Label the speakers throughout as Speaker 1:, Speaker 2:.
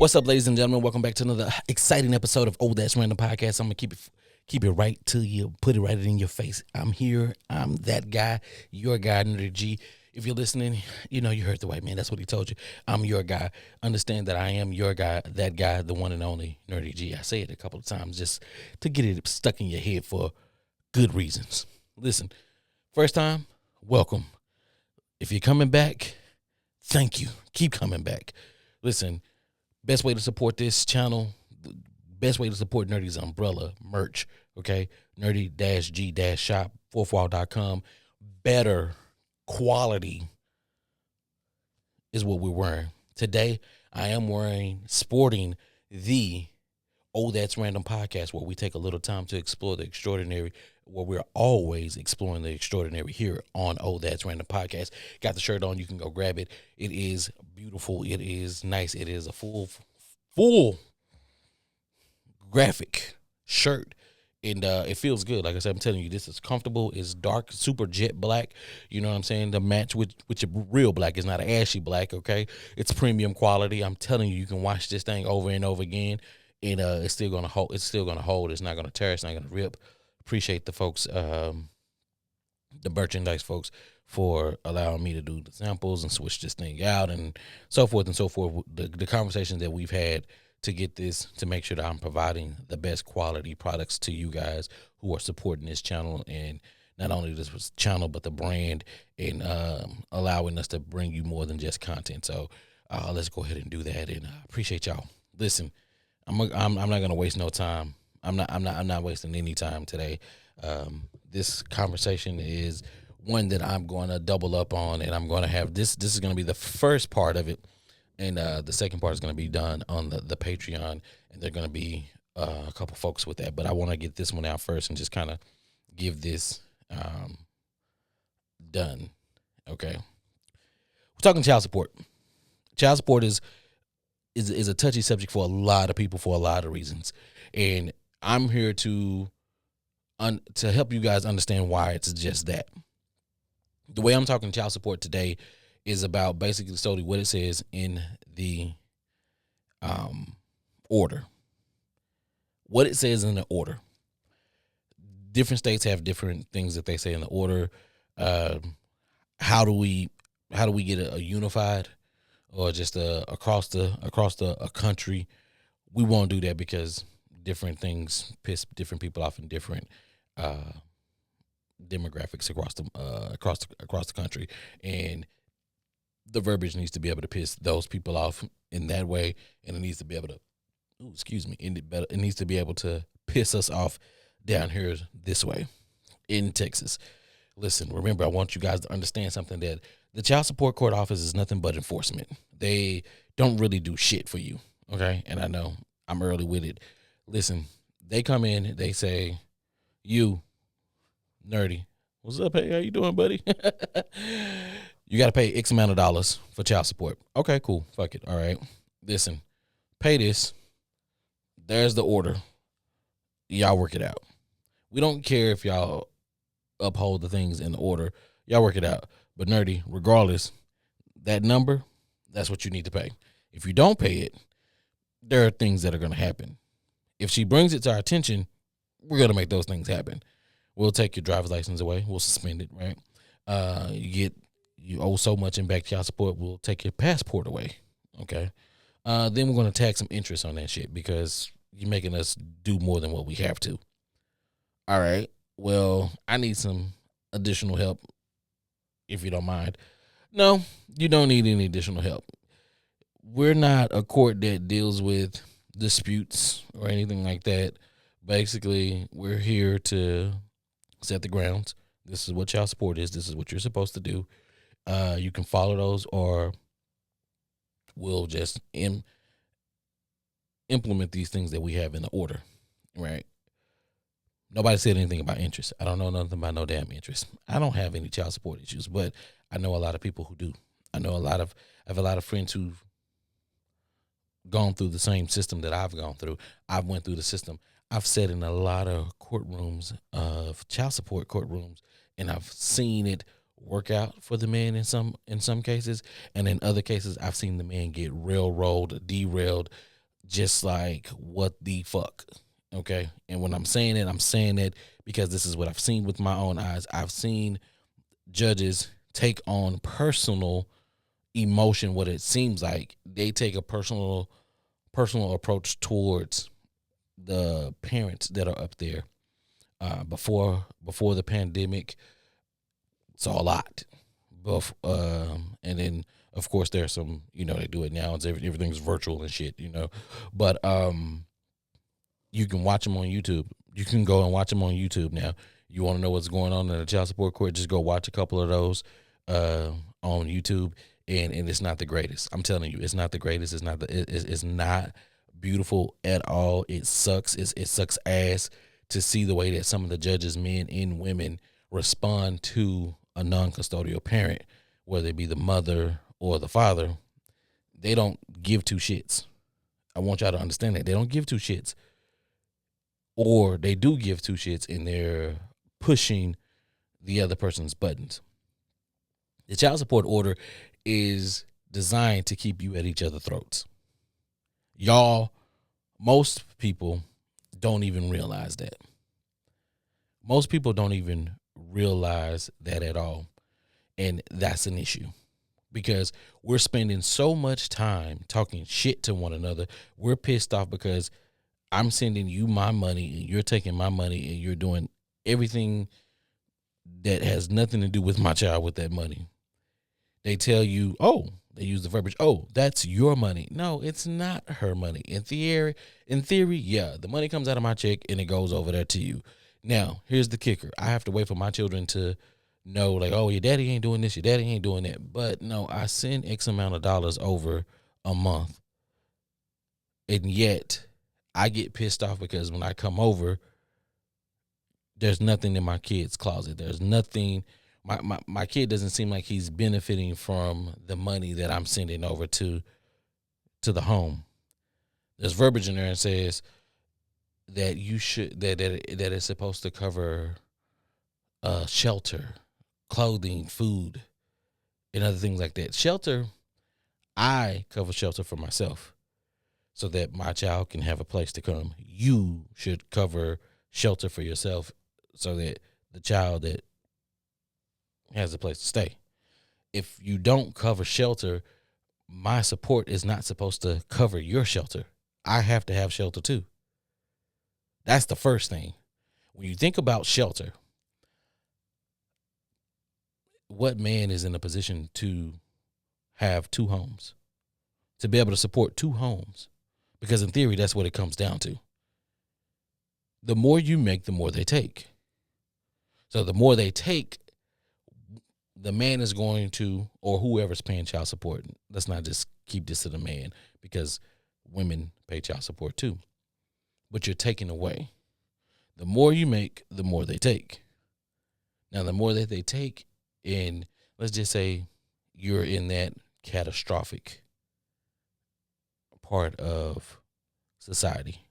Speaker 1: What's up, ladies and gentlemen? Welcome back to another exciting episode of Oh That's Random Podcast. I'm gonna keep it right to you, put it right in your face. I'm here. I'm that guy, your guy, Nerdy G. If you're listening, you know you heard the white man. That's what he told you. I'm your guy. Understand that I am your guy, that guy, the one and only Nerdy G. I say it a couple of times just to get it stuck in your head for good reasons. Listen, first time, welcome. If you're coming back, thank you. Keep coming back. Listen. Best way to support this channel, the best way to support Nerdy's umbrella merch, okay? Nerdy-G-shop, fourthwall.com. Better quality is what we're wearing. Today, I am sporting the Oh That's Random podcast, where we take a little time to explore the extraordinary, where we're always exploring the extraordinary here on Oh That's Random podcast. Got the shirt on, you can go grab it. It is beautiful, it is nice, it is a full graphic shirt, and it feels good. Like I said, I'm telling you, this is comfortable. It's dark, super jet black. You know what I'm saying? The match with your real black is not an ashy black, okay? It's premium quality. I'm telling you, you can wash this thing over and over again, and it's still gonna hold. It's still gonna hold. It's not gonna tear. It's not gonna rip. Appreciate the folks, the merchandise folks, for allowing me to do the samples and switch this thing out and so forth and so forth. The conversations that we've had to get this, to make sure that I'm providing the best quality products to you guys who are supporting this channel, and not only this channel but the brand, and allowing us to bring you more than just content. So let's go ahead and do that, and appreciate y'all. Listen, I'm not gonna waste no time. I'm not wasting any time today. This conversation is one that I'm going to double up on, and I'm going to have this is going to be the first part of it, and the second part is going to be done on the Patreon, and they're going to be a couple folks with that. But I want to get this one out first and just kind of give this done. Okay, we're talking child support. Child support is a touchy subject for a lot of people for a lot of reasons, and I'm here to help you guys understand why it's just that. The way I'm talking child support today is about basically solely what it says in the order. What it says in the order. Different states have different things that they say in the order. How do we get a unified, or just across the country? We won't do that because different things piss different people off in different demographics across the country, and the verbiage needs to be able to piss those people off in that way, and it needs to be able to it needs to be able to piss us off down here this way in Texas. Listen, remember, I want you guys to understand something, that the child support court office is nothing but enforcement. They don't really do shit for you, okay? And I know I'm early with it. Listen, they come in, they say, you, Nerdy, what's up? Hey, how you doing, buddy? You got to pay X amount of dollars for child support. Okay, cool. Fuck it. All right. Listen, pay this. There's the order. Y'all work it out. We don't care if y'all uphold the things in the order. Y'all work it out. But Nerdy, regardless, that number, that's what you need to pay. If you don't pay it, there are things that are going to happen. If she brings it to our attention, we're going to make those things happen. We'll take your driver's license away. We'll suspend it, right? You owe so much in back child support. We'll take your passport away, okay? Then we're going to tax some interest on that shit because you're making us do more than what we have to. All right. Well, I need some additional help, if you don't mind. No, you don't need any additional help. We're not a court that deals with disputes or anything like that. Basically, we're here to set the grounds. This is what child support is. This is what you're supposed to do. You can follow those, or we'll just implement these things that we have in the order, right? Nobody said anything about interest. I don't know nothing about no damn interest. I don't have any child support issues, but I know a lot of people who do. I have a lot of friends who've gone through the same system that I've gone through. I've went through the system. I've sat in a lot of courtrooms, of child support courtrooms, and I've seen it work out for the man in some cases, and in other cases I've seen the man get railroaded, derailed, just like, what the fuck? Okay. And when I'm saying it because this is what I've seen with my own eyes. I've seen judges take on personal emotion. What it seems like they take a personal approach towards the parents that are up there. Before the pandemic, it's a lot. And then of course there's some, they do it now. It's everything's virtual and shit, but you can watch them on YouTube. You can go and watch them on YouTube now. You want to know what's going on in the child support court? Just go watch a couple of those on YouTube, and it's not the greatest. I'm telling you, it's not the greatest. It's not beautiful at all. It sucks. It sucks ass to see the way that some of the judges, men and women, respond to a non-custodial parent, whether it be the mother or the father. They don't give two shits. I want y'all to understand that. They don't give two shits. Or they do give two shits and they're pushing the other person's buttons. The child support order is designed to keep you at each other's throats. Y'all, most people don't even realize that. Most people don't even realize that at all. And that's an issue because we're spending so much time talking shit to one another. We're pissed off because I'm sending you my money and you're taking my money and you're doing everything that has nothing to do with my child with that money. They tell you, they use the verbiage, that's your money. No, it's not her money. In theory, yeah, the money comes out of my check and it goes over there to you. Now, here's the kicker. I have to wait for my children to know, like, your daddy ain't doing this, your daddy ain't doing that. But no, I send X amount of dollars over a month. And yet I get pissed off because when I come over, there's nothing in my kid's closet. There's nothing. My kid doesn't seem like he's benefiting from the money that I'm sending over to the home. There's verbiage in there and says that you should that it's supposed to cover shelter, clothing, food, and other things like that. Shelter, I cover shelter for myself so that my child can have a place to come. You should cover shelter for yourself so that the child that has a place to stay. If you don't cover shelter, my support is not supposed to cover your shelter. I have to have shelter too. That's the first thing. When you think about shelter, what man is in a position to have two homes, to be able to support two homes? Because in theory, that's what it comes down to. The more you make, the more they take. So the more they take, the man is going to, or whoever's paying child support, let's not just keep this to the man because women pay child support too. But you're taking away. The more you make, the more they take. Now, the more that they take, and let's just say you're in that catastrophic part of society,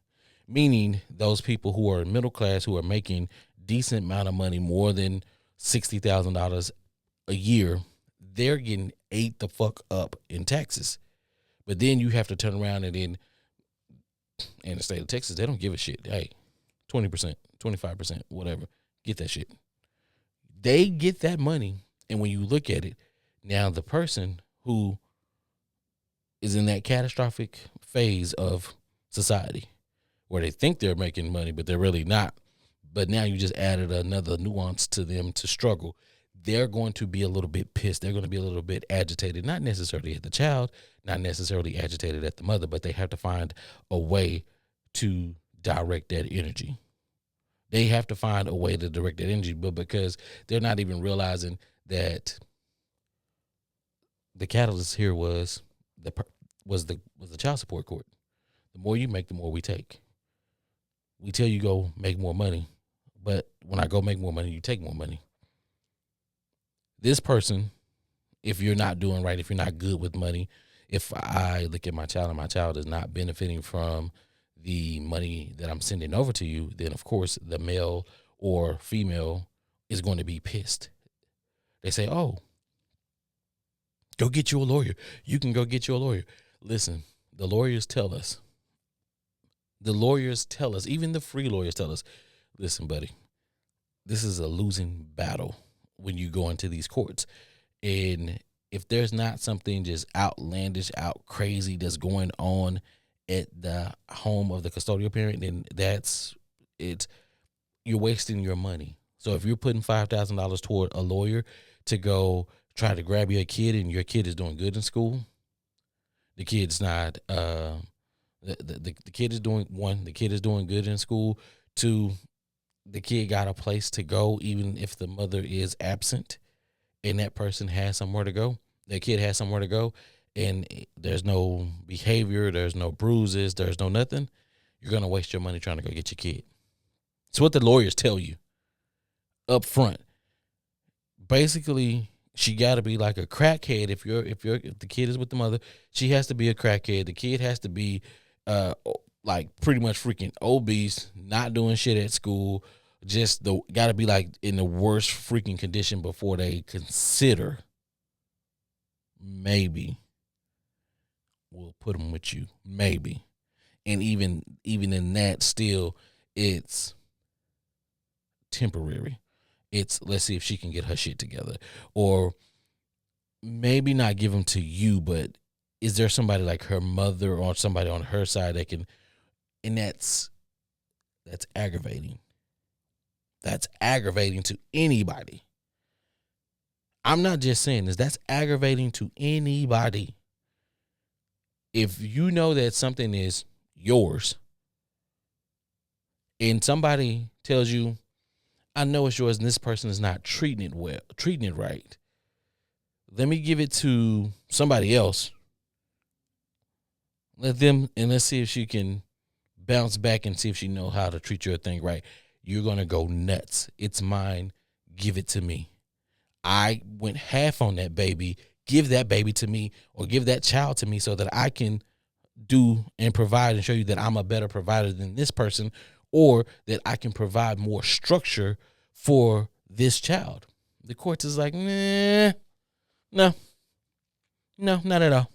Speaker 1: meaning those people who are middle class, who are making decent amount of money, more than $60,000 a year, they're getting ate the fuck up in taxes. But then you have to turn around and then in the state of Texas, they don't give a shit. Hey, 20%, 25%, whatever. Get that shit. They get that money. And when you look at it, now the person who is in that catastrophic phase of society where they think they're making money, but they're really not. But now you just added another nuance to them to struggle. They're going to be a little bit pissed. They're going to be a little bit agitated, not necessarily at the child, not necessarily agitated at the mother, but they have to find a way to direct that energy. They have to find a way to direct that energy, but because they're not even realizing that the catalyst here was the child support court. The more you make, the more we take. We tell you go make more money, but when I go make more money, you take more money. This person, if you're not doing right, if you're not good with money, if I look at my child and my child is not benefiting from the money that I'm sending over to you, then of course the male or female is going to be pissed. They say, go get you a lawyer. You can go get you a lawyer. Listen, the lawyers tell us The lawyers tell us, even the free lawyers tell us, listen, buddy, this is a losing battle when you go into these courts. And if there's not something just outlandish, out crazy that's going on at the home of the custodial parent, then that's it. You're wasting your money. So if you're putting $5,000 toward a lawyer to go try to grab your kid, and your kid is doing good in school, the kid's not. The kid is doing one. The kid is doing good in school. Two, the kid got a place to go, even if the mother is absent, and that person has somewhere to go. That kid has somewhere to go, and there's no behavior, there's no bruises, there's no nothing. You're gonna waste your money trying to go get your kid. It's what the lawyers tell you up front. Basically, she got to be like a crackhead. If the kid is with the mother, she has to be a crackhead. The kid has to be like pretty much freaking obese, not doing shit at school. Just got to be like in the worst freaking condition before they consider maybe we'll put them with you, maybe. And even in that, still it's temporary. It's let's see if she can get her shit together, or maybe not give them to you, but is there somebody like her mother or somebody on her side that can? And that's aggravating. That's aggravating to anybody. I'm not just saying this. That's aggravating to anybody. If you know that something is yours and somebody tells you, I know it's yours and this person is not treating it right, let me give it to somebody else. Let's see if she can bounce back and see if she know how to treat your thing right. You're going to go nuts. It's mine. Give it to me. I went half on that baby. Give that baby to me, or give that child to me so that I can do and provide and show you that I'm a better provider than this person, or that I can provide more structure for this child. The courts is like, nah, no, not at all.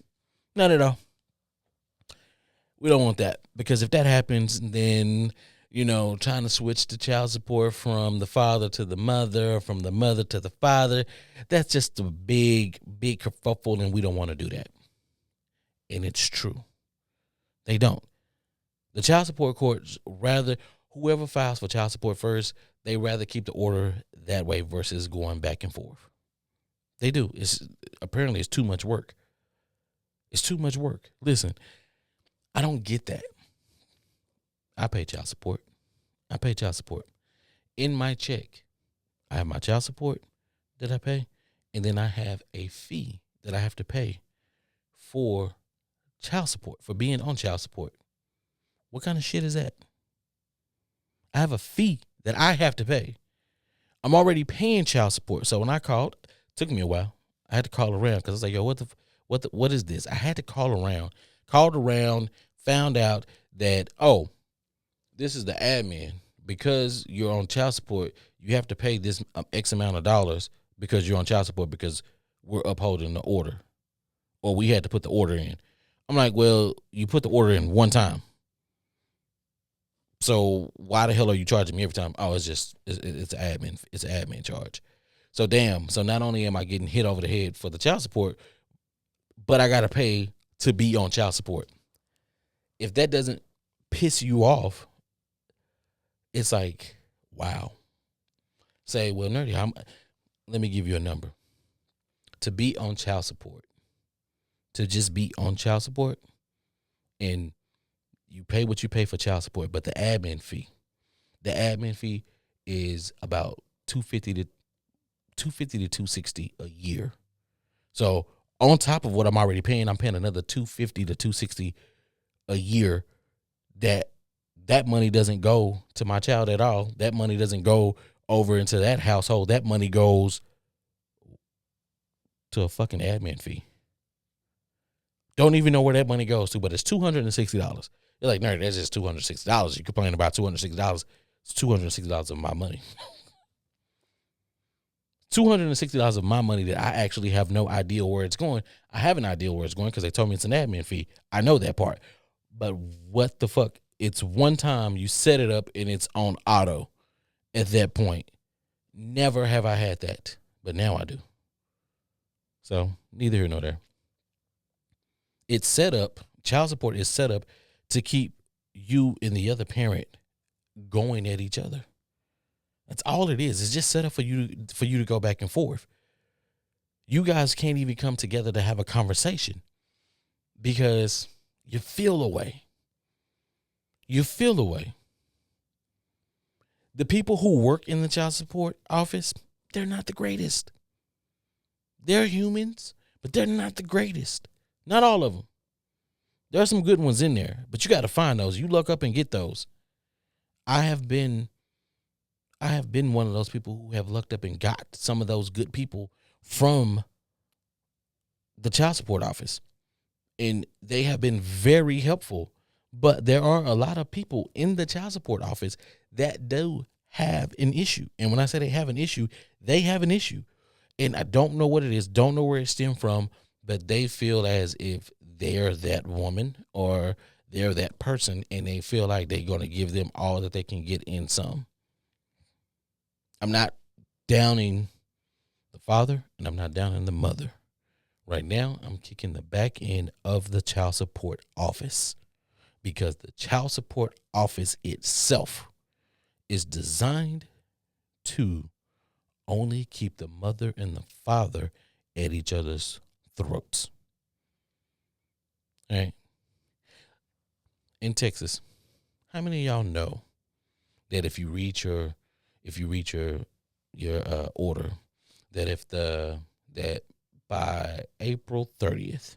Speaker 1: Not at all. We don't want that, because if that happens, then, trying to switch the child support from the father to the mother, from the mother to the father, that's just a big, big kerfuffle, and we don't want to do that. And it's true. They don't. The child support courts, rather, whoever files for child support first, they rather keep the order that way versus going back and forth. They do. Apparently it's too much work. It's too much work. Listen, I don't get that. I pay child support. In my check, I have my child support that I pay, and then I have a fee that I have to pay for child support, for being on child support. What kind of shit is that? I have a fee that I have to pay. I'm already paying child support. So when I called, it took me a while. I had to call around because I was like, yo, what is this? I had to call around. Called around, found out that, this is the admin. Because you're on child support, you have to pay this X amount of dollars because you're on child support, because we're upholding the order, or we had to put the order in. I'm like, well, you put the order in one time, so why the hell are you charging me every time? Oh, it's admin. It's an admin charge. So damn. So not only am I getting hit over the head for the child support, but I got to pay to be on child support. If that doesn't piss you off, it's like, wow. Say, well, Nerdy, let me give you a number. To be on child support, to just be on child support, and you pay what you pay for child support, but the admin fee is about $250 to $260 a year. So on top of what I'm already paying, I'm paying another $250 to $260 a year. That money doesn't go to my child at all. That money doesn't go over into that household. That money goes to a fucking admin fee. Don't even know where that money goes to, but it's $260. You're like, nerd, that's just $260. You complain about $260. It's $260 of my money. $260 of my money that I actually have no idea where it's going. I have an idea where it's going because they told me it's an admin fee. I know that part. But what the fuck? It's one time you set it up and it's on auto at that point. Never have I had that, but now I do. So neither here nor there. It's set up, child support is set up to keep you and the other parent going at each other. That's all it is. It's just set up for you to go back and forth. You guys can't even come together to have a conversation because you feel away. You feel away. The people who work in the child support office, they're not the greatest. They're humans, but they're not the greatest. Not all of them. There are some good ones in there, but you got to find those. You look up and get those. I have been one of those people who have looked up and got some of those good people from the child support office, and they have been very helpful. But there are a lot of people in the child support office that do have an issue. And when I say they have an issue, they have an issue. And I don't know what it is, don't know where it stemmed from, but they feel as if they're that woman or they're that person, and they feel like they're going to give them all that they can get in some. I'm not downing the father, and I'm not downing the mother. Right now, I'm kicking the back end of the child support office, because the child support office itself is designed to only keep the mother and the father at each other's throats. All right. In Texas, how many of y'all know that if you read your order, that by April 30th,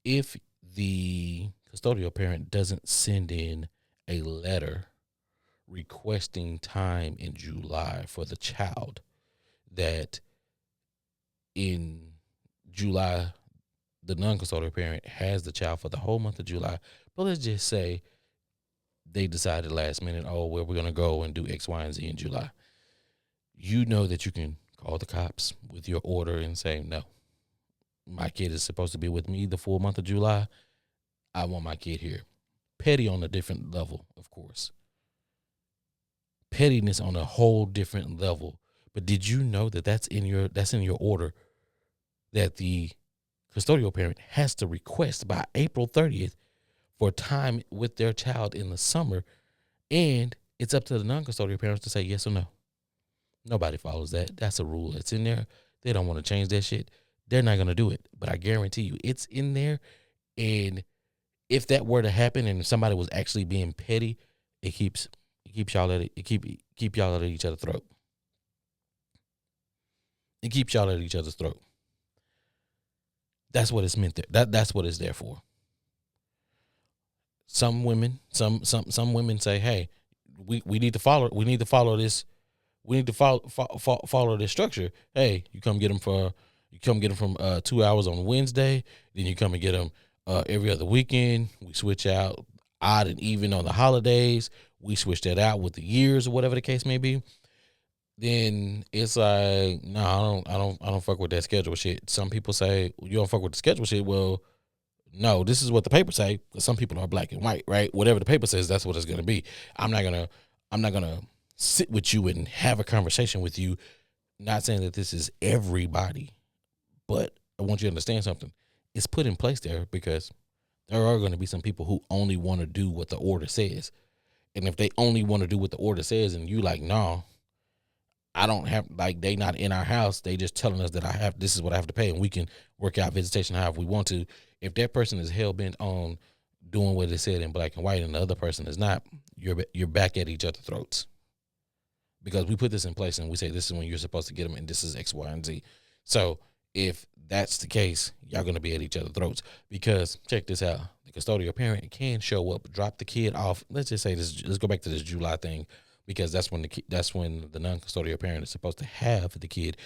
Speaker 1: if the custodial parent doesn't send in a letter requesting time in July for the child, that in July, the non-custodial parent has the child for the whole month of July. But let's just say they decided last minute, we're going to go and do X, Y, and Z in July. You know that you can call the cops with your order and say, no, my kid is supposed to be with me the full month of July. I want my kid here. Petty on a different level, of course. Pettiness on a whole different level. But did you know that that's in your order, that the custodial parent has to request by April 30th for time with their child in the summer, and it's up to the non-custodial parents to say yes or no. Nobody follows that. That's a rule. It's in there. They don't want to change that shit. They're not going to do it. But I guarantee you it's in there, and if that were to happen and if somebody was actually being petty, it keeps y'all at keep y'all at each other's throat. It keeps y'all at each other's throat. That's what it's meant there. That's what it's there for. Some women say, "Hey, we need to follow this. We need to follow this structure. Hey, you come get them from 2 hours on Wednesday, then you come and get them every other weekend. We switch out odd and even on the holidays. We switch that out with the years or whatever the case may be." Then it's like, no, I don't fuck with that schedule shit. Some people say, you don't fuck with the schedule shit. Well, no, this is what the paper say. Because some people are black and white, right? Whatever the paper says, that's what it's gonna be. I'm not gonna sit with you and have a conversation with you. Not saying that this is everybody, but I want you to understand something. It's put in place there because there are going to be some people who only want to do what the order says. And if they only want to do what the order says and you like, no, I don't have, like, they not in our house. They just telling us that this is what I have to pay, and we can work out visitation however we want to. If that person is hell bent on doing what it said in black and white and the other person is not, you're back at each other's throats. Because we put this in place and we say this is when you're supposed to get them and this is X, Y, and Z. So if that's the case, y'all going to be at each other's throats. Because check this out. The custodial parent can show up, drop the kid off. Let's just say this. Let's go back to this July thing, because that's when the non-custodial parent is supposed to have the kid.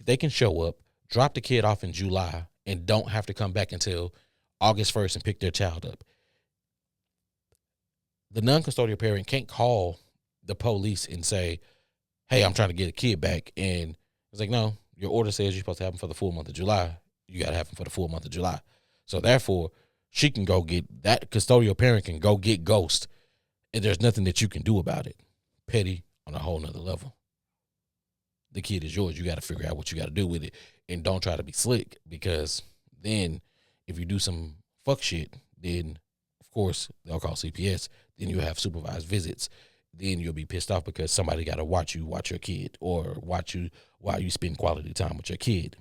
Speaker 1: They can show up, drop the kid off in July, and don't have to come back until August 1st and pick their child up. The non-custodial parent can't call the police and say, hey, I'm trying to get a kid back. And it's like, no, your order says you're supposed to have them for the full month of July. You got to have them for the full month of July. So therefore, She can go get that custodial parent can go get ghost, and there's nothing that you can do about it. Petty on a whole nother level. The kid is yours. You got to figure out what you got to do with it, and don't try to be slick, because then if you do some fuck shit, then of course they'll call CPS. Then you'll have supervised visits. Then you'll be pissed off because somebody got to watch you watch your kid, or watch you while you spend quality time with your kid.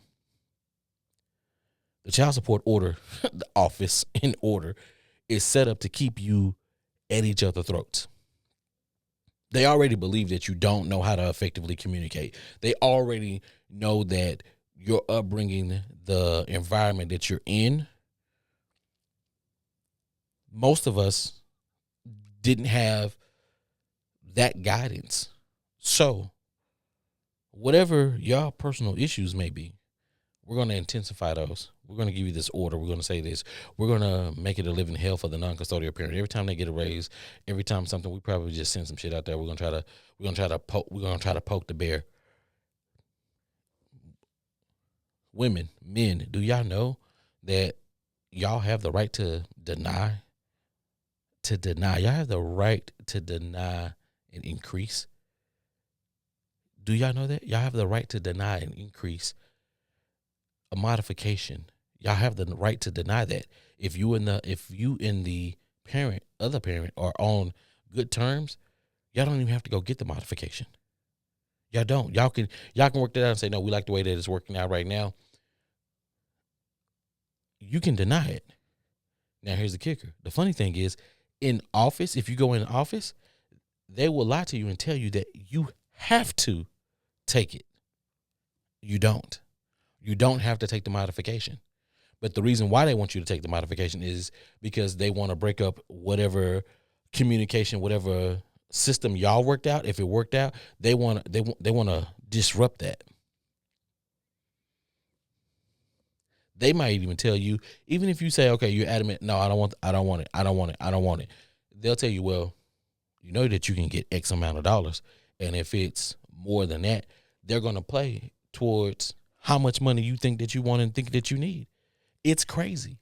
Speaker 1: The child support order, the office in order, is set up to keep you at each other's throats. They already believe that you don't know how to effectively communicate. They already know that your upbringing, the environment that you're in, most of us didn't have that guidance. So whatever y'all personal issues may be, we're going to intensify those. We're going to give you this order. We're going to say this. We're going to make it a living hell for the non-custodial parent. Every time they get a raise, every time something, we probably just send some shit out there. We're going to try to poke the bear. Women, men, do y'all know that y'all have the right to deny? Y'all have the right to deny an increase. Do y'all know that? Y'all have the right to deny an increase, a modification. Y'all have the right to deny that. If you and the other parent are on good terms, y'all don't even have to go get the modification. Y'all don't. Y'all can work that out and say, no, we like the way that it's working out right now. You can deny it. Now here's the kicker. The funny thing is, in office, if you go in office, they will lie to you and tell you that you have to take it. You don't. You don't have to take the modification. But the reason why they want you to take the modification is because they want to break up whatever communication, whatever system y'all worked out. If it worked out, they want to disrupt that. They might even tell you, even if you say, okay, you're adamant, no, I don't want it. They'll tell you, well, you know that you can get X amount of dollars. And if it's more than that, they're going to play towards how much money you think that you want and think that you need. It's crazy.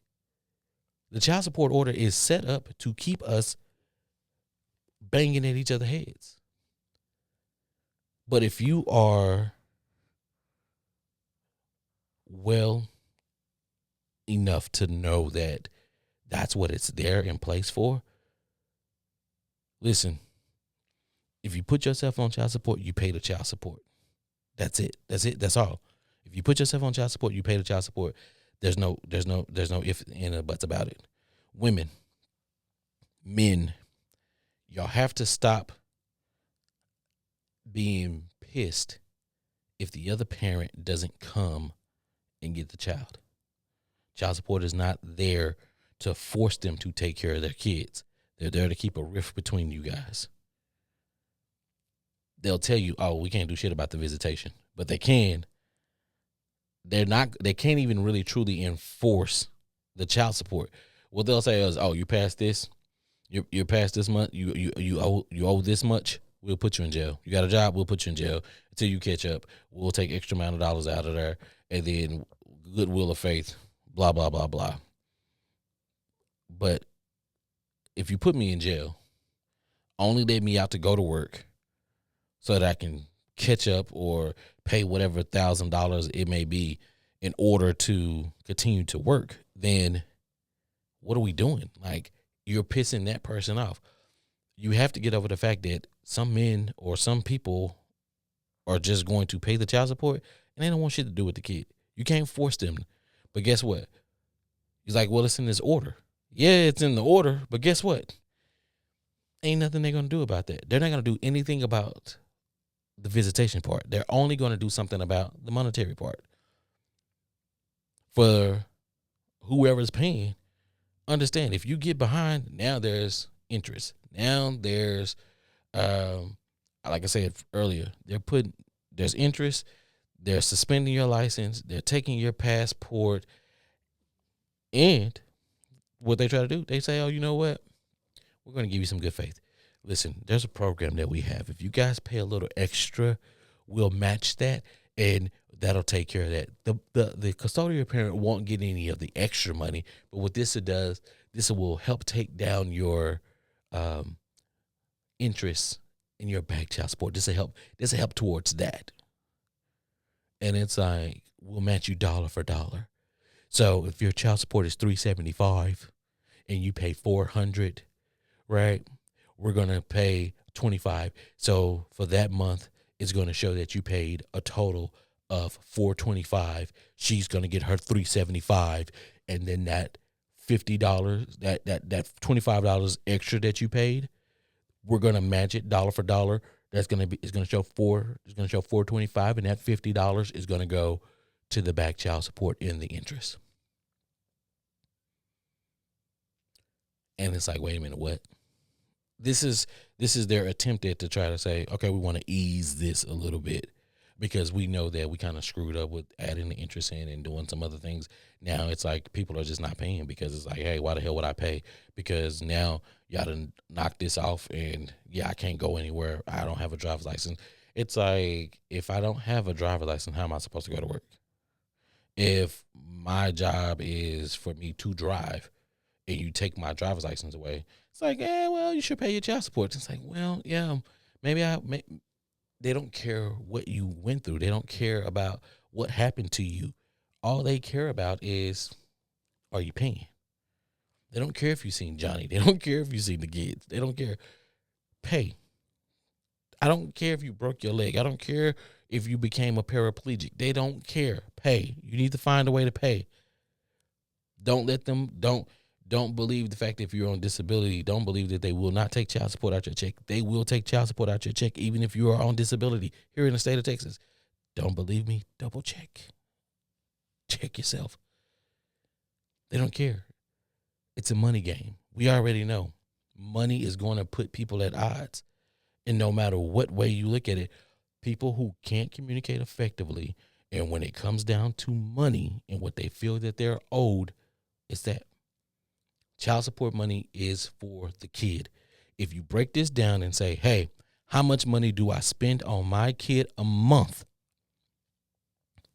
Speaker 1: The child support order is set up to keep us banging at each other's heads. But if you are well enough to know that that's what it's there in place for, listen, if you put yourself on child support, you pay the child support. That's it. That's all. If you put yourself on child support, you pay the child support. There's no ifs and buts about it. Women, men, y'all have to stop being pissed if the other parent doesn't come and get the child. Child support is not there to force them to take care of their kids. They're there to keep a rift between you guys. They'll tell you, oh, we can't do shit about the visitation, but they can. They can't even really truly enforce the child support. What they'll say is, oh, you passed this, you're past this month, you owe this much, we'll put you in jail. You got a job, we'll put you in jail until you catch up. We'll take extra amount of dollars out of there, and then goodwill of faith, blah, blah, blah, blah. But if you put me in jail, only let me out to go to work so that I can catch up or pay whatever $1,000 it may be in order to continue to work, then what are we doing? Like, you're pissing that person off. You have to get over the fact that some men or some people are just going to pay the child support and they don't want shit to do with the kid. You can't force them. But guess what? He's like, well, it's in this order. Yeah, it's in the order, but guess what? Ain't nothing they're going to do about that. They're not going to do anything about the visitation part. They're only going to do something about the monetary part. For whoever's paying, understand, if you get behind, now there's interest. Now there's, like I said earlier, there's interest. They're suspending your license. They're taking your passport. And what they try to do, they say, oh, you know what? We're going to give you some good faith. Listen, there's a program that we have. If you guys pay a little extra, we'll match that. and that'll take care of that. The custodial parent won't get any of the extra money, but what this does, this will help take down your um, interest in your back child support. This will help. This will help towards that. And it's like we'll match you dollar for dollar. So if your child support is $375 and you pay $400, right? We're gonna pay $25. So for that month, it's gonna show that you paid a total of $425. She's gonna get her $375, and then that $50, that $25 extra that you paid, we're gonna match it dollar for dollar. That's gonna be, it's gonna show $425, and that $50 is gonna go to the back child support in the interest. And it's like, wait a minute, what? This is their attempt at to try to say, okay, we want to ease this a little bit because we know that we kind of screwed up with adding the interest in and doing some other things. Now it's like people are just not paying because it's like, hey, why the hell would I pay? Because now y'all done knocked this off, and yeah, I can't go anywhere. I don't have a driver's license. It's like, if I don't have a driver's license, how am I supposed to go to work? If my job is for me to drive and you take my driver's license away, it's like, well, you should pay your child support. It's like, well, yeah, maybe they don't care what you went through. They don't care about what happened to you. All they care about is, are you paying? They don't care if you seen Johnny. They don't care if you seen the kids. They don't care. Pay. I don't care if you broke your leg. I don't care if you became a paraplegic. They don't care. Pay. You need to find a way to pay. Don't let them, don't believe the fact that if you're on disability, don't believe that they will not take child support out your check. They will take child support out your check, even if you are on disability here in the state of Texas. Don't believe me? Double check. Check yourself. They don't care. It's a money game. We already know. Money is going to put people at odds. And no matter what way you look at it, people who can't communicate effectively, and when it comes down to money and what they feel that they're owed, it's that child support money is for the kid. If you break this down and say, hey, how much money do I spend on my kid a month?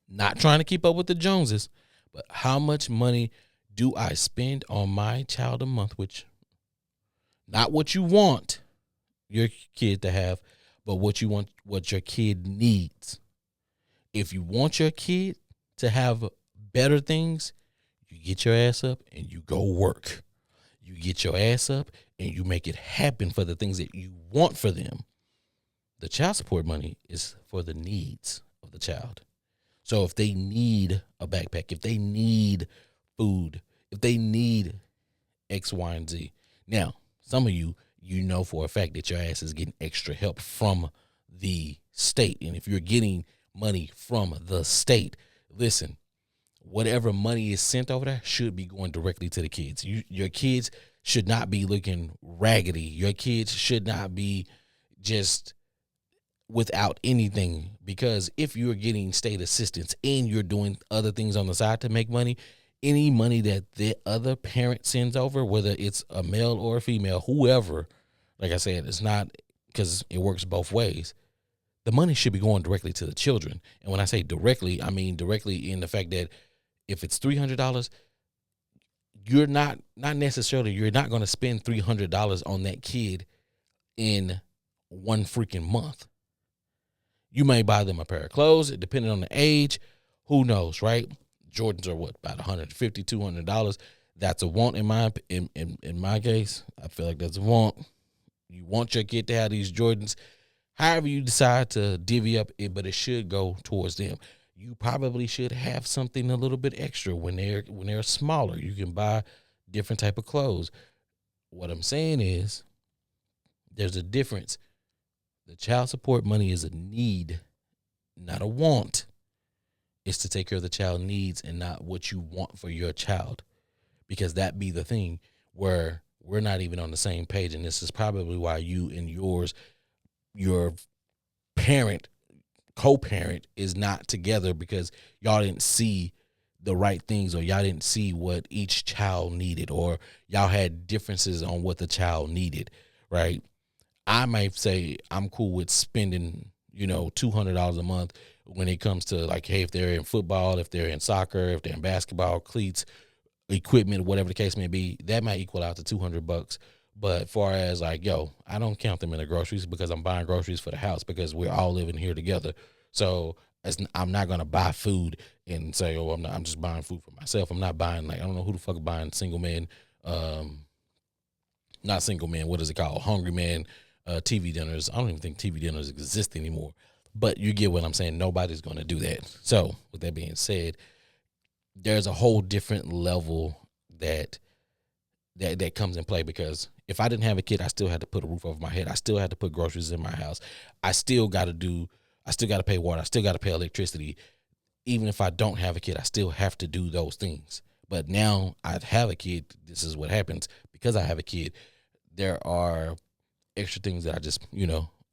Speaker 1: Not trying to keep up with the Joneses, but how much money do I spend on my child a month? Which, not what you want your kid to have, but what you want, what your kid needs. If you want your kid to have better things, you get your ass up and you go work. You get your ass up and you make it happen for the things that you want for them. The child support money is for the needs of the child. So if they need a backpack, if they need food, if they need X, Y, and Z. Now, some of you, you know for a fact that your ass is getting extra help from the state. And if you're getting money from the state, listen, whatever money is sent over there should be going directly to the kids. Your kids should not be looking raggedy. Your kids should not be just without anything, because if you're getting state assistance and you're doing other things on the side to make money, any money that the other parent sends over, whether it's a male or a female, whoever, like I said, it's not, because it works both ways. The money should be going directly to the children. And when I say directly, I mean directly in the fact that if it's $300, you're not necessarily, you're not going to spend $300 on that kid in one freaking month. You may buy them a pair of clothes, depending on the age. Who knows, right? Jordans are what, about $150, $200. That's a want in my case. I feel like that's a want. You want your kid to have these Jordans. However you decide to divvy up it, but it should go towards them. You probably should have something a little bit extra when they're smaller. You can buy different type of clothes. What I'm saying is, there's a difference. The child support money is a need, not a want. It's to take care of the child needs and not what you want for your child. Because that be the thing where we're not even on the same page. And this is probably why you and your parent, co-parent is not together, because y'all didn't see the right things, or y'all didn't see what each child needed, or y'all had differences on what the child needed, right? I might say I'm cool with spending, $200 a month when it comes to like, hey, if they're in football, if they're in soccer, if they're in basketball, cleats, equipment, whatever the case may be, that might equal out to $200. But far as like, yo, I don't count them in the groceries because I'm buying groceries for the house because we're all living here together. So I'm not gonna buy food and say, oh, I'm just buying food for myself. I'm not buying, like, I don't know who the fuck buying single men, not single men. What is it called? Hungry man, TV dinners. I don't even think TV dinners exist anymore. But you get what I'm saying. Nobody's gonna do that. So with that being said, there's a whole different level that comes in play, because if I didn't have a kid, I still had to put a roof over my head. I still had to put groceries in my house. I still got to pay water. I still got to pay electricity. Even if I don't have a kid, I still have to do those things. But now I have a kid. This is what happens because I have a kid. There are extra things that I just,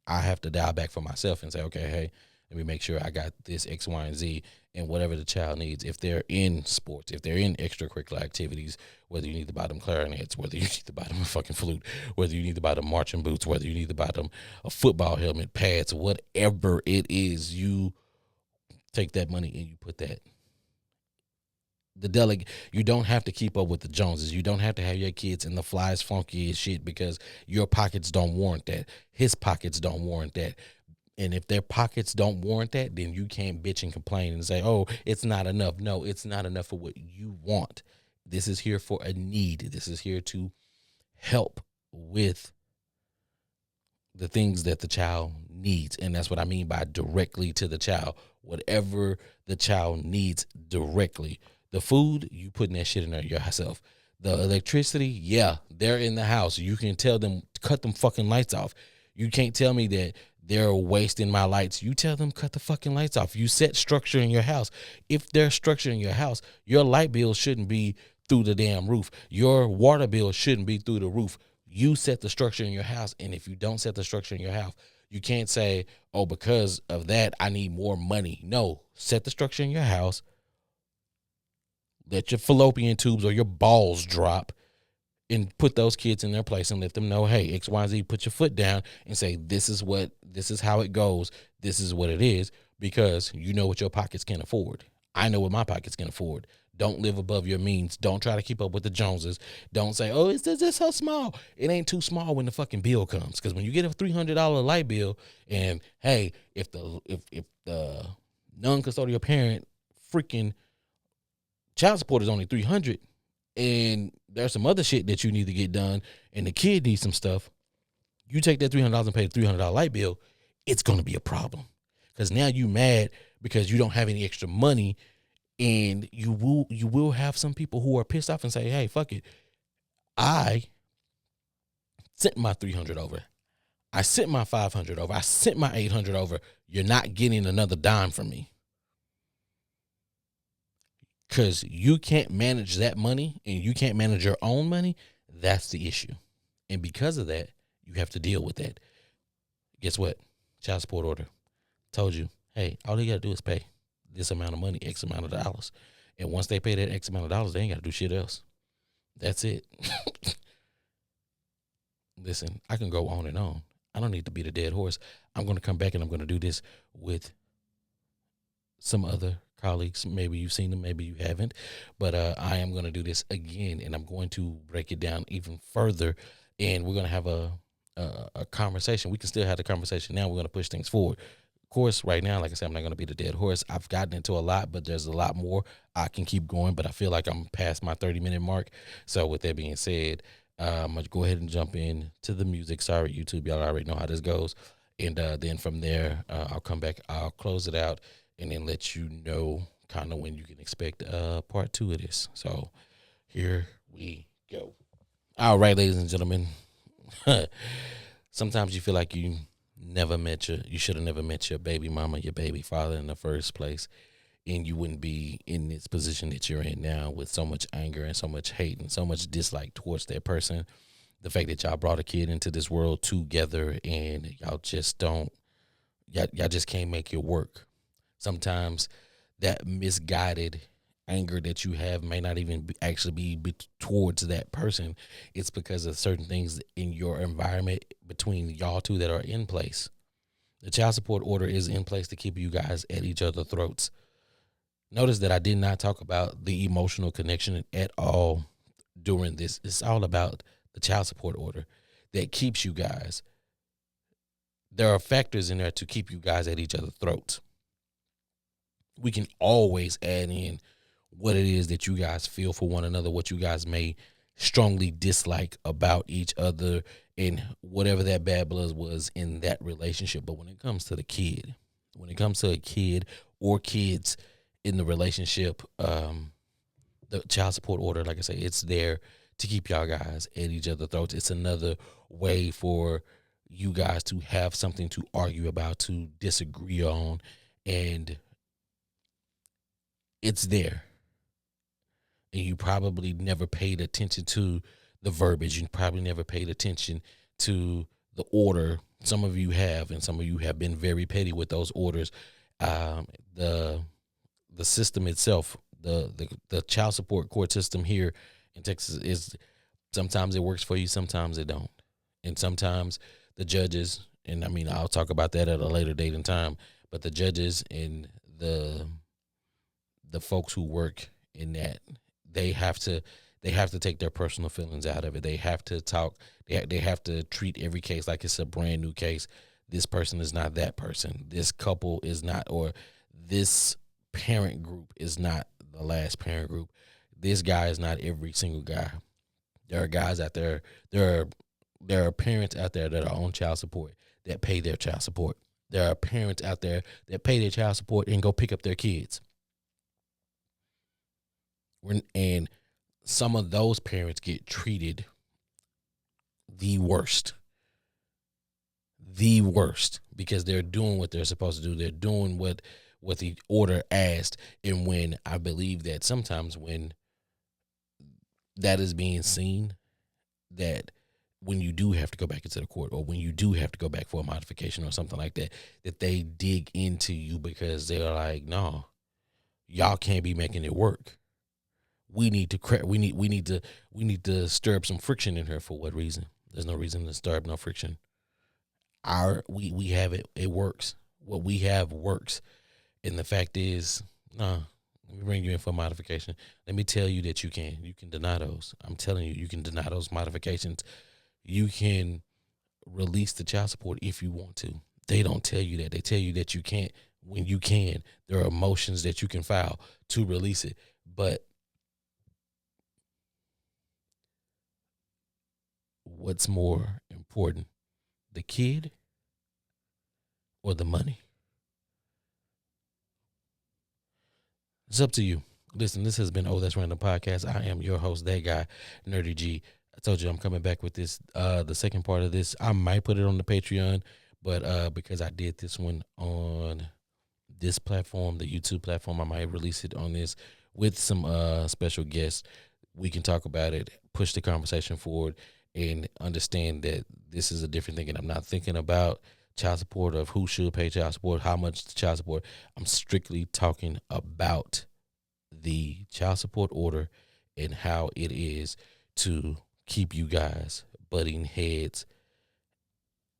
Speaker 1: I have to dial back for myself and say, okay, hey, let me make sure I got this X, Y, and Z, and whatever the child needs. If they're in sports, if they're in extracurricular activities, whether you need to buy them clarinets, whether you need to buy them a fucking flute, whether you need to buy them marching boots, whether you need to buy them a football helmet, pads, whatever it is, you take that money and you put that. You don't have to keep up with the Joneses. You don't have to have your kids in the flies funky as shit because your pockets don't warrant that. His pockets don't warrant that. And if their pockets don't warrant that, then you can't bitch and complain and say, oh, it's not enough. No, it's not enough for what you want. This is here for a need. This is here to help with the things that the child needs. And that's what I mean by directly to the child. Whatever the child needs directly. The food, you putting that shit in there yourself. The electricity, yeah, they're in the house. You can tell them, cut them fucking lights off. You can't tell me that they're wasting my lights. You tell them, cut the fucking lights off. You set structure in your house. If there's structure in your house, your light bill shouldn't be through the damn roof. Your water bill shouldn't be through the roof. You set the structure in your house. And if you don't set the structure in your house, you can't say, oh, because of that, I need more money. No, set the structure in your house. Let your fallopian tubes or your balls drop and put those kids in their place and let them know, hey, X, Y, Z, put your foot down and say, this is how it goes. This is what it is, because you know what your pockets can afford. I know what my pockets can afford. Don't live above your means. Don't try to keep up with the Joneses. Don't say, oh, is this so small? It ain't too small when the fucking bill comes. Because when you get a $300 light bill and, hey, if the non-custodial parent freaking child support is only $300, and there's some other shit that you need to get done, and the kid needs some stuff, you take that $300 and pay the $300 light bill, it's going to be a problem. Because now you mad because you don't have any extra money, and you will have some people who are pissed off and say, hey, fuck it. I sent my 300 over. I sent my 500 over. I sent my 800 over. You're not getting another dime from me. Because you can't manage that money and you can't manage your own money. That's the issue. And because of that, you have to deal with that. Guess what? Child support order. Told you, hey, all you got to do is pay this amount of money, X amount of dollars. And once they pay that X amount of dollars, they ain't got to do shit else. That's it. Listen, I can go on and on. I don't need to beat a dead horse. I'm going to come back and I'm going to do this with some other colleagues. Maybe you've seen them, maybe you haven't, but I am going to do this again, and I'm going to break it down even further, and we're going to have a conversation. We can still have the conversation now. We're going to push things forward. Of course, right now, like I said, I'm not going to be the dead horse. I've gotten into a lot, but there's a lot more. I can keep going, but I feel like I'm past my 30-minute mark. So with that being said, I'm going to go ahead and jump in to the music. Sorry, YouTube, y'all already know how this goes. And then from there, I'll come back. I'll close it out and then let you know kind of when you can expect part 2 of this. So here we go. All right, ladies and gentlemen. Sometimes you feel like you should have never met your baby mama, your baby father in the first place, and you wouldn't be in this position that you're in now with so much anger and so much hate and so much dislike towards that person. The fact that y'all brought a kid into this world together and y'all just can't make it work. Sometimes that misguided anger that you have may not even actually be towards that person. It's because of certain things in your environment between y'all two that are in place. The child support order is in place to keep you guys at each other's throats. Notice that I did not talk about the emotional connection at all during this. It's all about the child support order that keeps you guys. There are factors in there to keep you guys at each other's throats. We can always add in what it is that you guys feel for one another, what you guys may strongly dislike about each other, and whatever that bad blood was in that relationship. But when it comes to the kid, when it comes to a kid or kids in the relationship, the child support order, like I say, it's there to keep y'all guys at each other's throats. It's another way for you guys to have something to argue about, to disagree on, and it's there. And you probably never paid attention to the verbiage. You probably never paid attention to the order. Some of you have, and some of you have been very petty with those orders. The system itself, the child support court system here in Texas is, sometimes it works for you, sometimes it don't. And sometimes the judges, and I mean, I'll talk about that at a later date and time, but the judges and the folks who work in that, they have to take their personal feelings out of it. They have to talk. They have to treat every case like it's a brand new case. This person is not that person. This couple is not, or this parent group is not the last parent group. This guy is not every single guy. There are guys out there. There are parents out there that are on child support that pay their child support. There are parents out there that pay their child support and go pick up their kids. And some of those parents get treated the worst, because they're doing what they're supposed to do. They're doing what the order asked. And when I believe that sometimes when that is being seen, that when you do have to go back into the court, or when you do have to go back for a modification or something like that, that they dig into you because they're like, no, y'all can't be making it work. We need to stir up some friction in her. For what reason? There's no reason to stir up no friction. We have it. It works. What we have works. And the fact is, let me bring you in for a modification. Let me tell you that you can deny those. I'm telling you, you can deny those modifications. You can release the child support if you want to. They don't tell you that. They tell you that you can't. When you can, there are motions that you can file to release it. But what's more important, the kid or the money? It's up to you. Listen, this has been That's Random Podcast. I am your host, that guy, Nerdy G. I told you I'm coming back with this, the second part of this. I might put it on the Patreon, but because I did this one on this platform, the YouTube platform, I might release it on this with some special guests. We can talk about it, push the conversation forward, and understand that this is a different thing. And I'm not thinking about child support, of who should pay child support, how much child support. I'm strictly talking about the child support order and how it is to keep you guys butting heads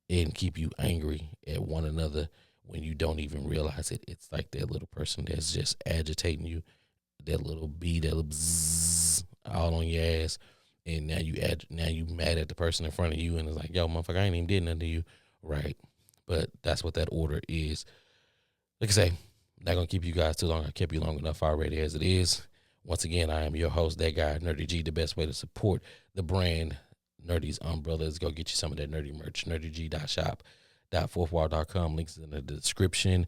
Speaker 1: and keep you angry at one another when you don't even realize it. It's like that little person that's just agitating you, that little bee, that little bzzz, all on your ass. And now you mad at the person in front of you, and it's like, yo, motherfucker, I ain't even did nothing to you. Right. But that's what that order is. Like I say, not going to keep you guys too long. I kept you long enough already as it is. Once again, I am your host, that guy, Nerdy G. The best way to support the brand, Nerdy's Umbrella, is go get you some of that nerdy merch. nerdygshop.fourthwall.com. Links in the description.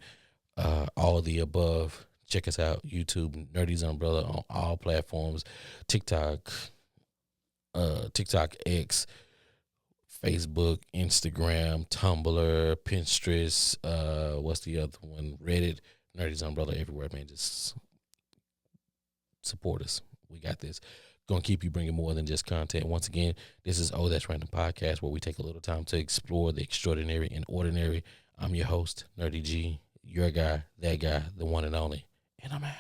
Speaker 1: All of the above. Check us out. YouTube, Nerdy's Umbrella on all platforms. TikTok, X, Facebook, Instagram, Tumblr, Pinterest, what's the other one? Reddit, Nerdy's Umbrella, everywhere, man. Just support us. We got this. Gonna keep you bringing more than just content. Once again, this is That's Random Podcast, where we take a little time to explore the extraordinary and ordinary. I'm your host, Nerdy G, your guy, that guy, the one and only, and I'm out.